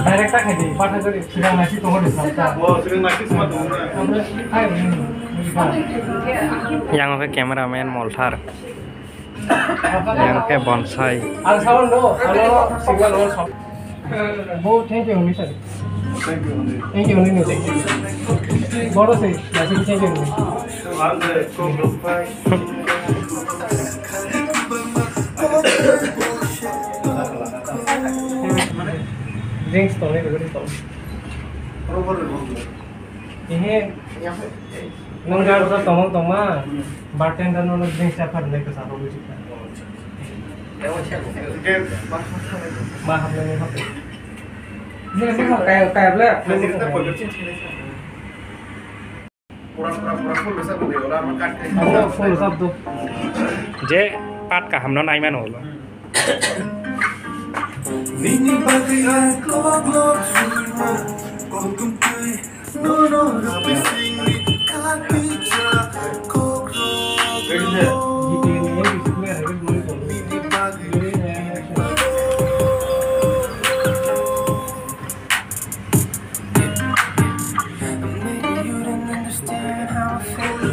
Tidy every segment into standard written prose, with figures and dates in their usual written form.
Direct tak hai di, partner kali sedang nasi tunggu di sana. Oh, sedang nasi semua tunggu. Yang ke cameraman Moltar, yang ke bonsai. Al sound do, halo signal all sound. Oh, thank you, Mr. Thank you, Nini. Boro se, nasi thank you. Drinks to, everybody to. Ini nunggal sa toma, bartender nung drinks sa par like sa robo chika. Mahal na ni hape. Ini sih kayak bela. Pura-pura full bisa boleh orang makan. Full sab do. Je pat ka hamno nai man holo. Mini pagi KOKBOROK SONG no tapi sing di kaki Gitu ini disini ada dulu. mini pagi maybe you don't understand how I feel.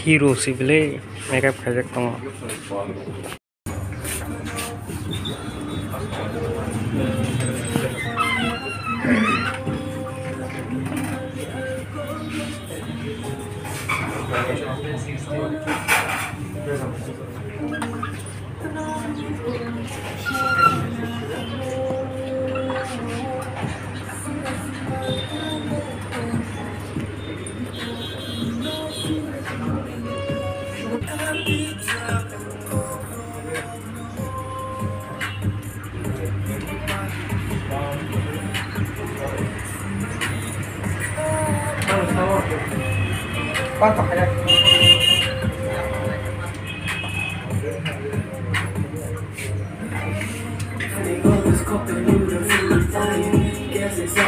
Hero sih beli makeup kajak tong. Patok aja. So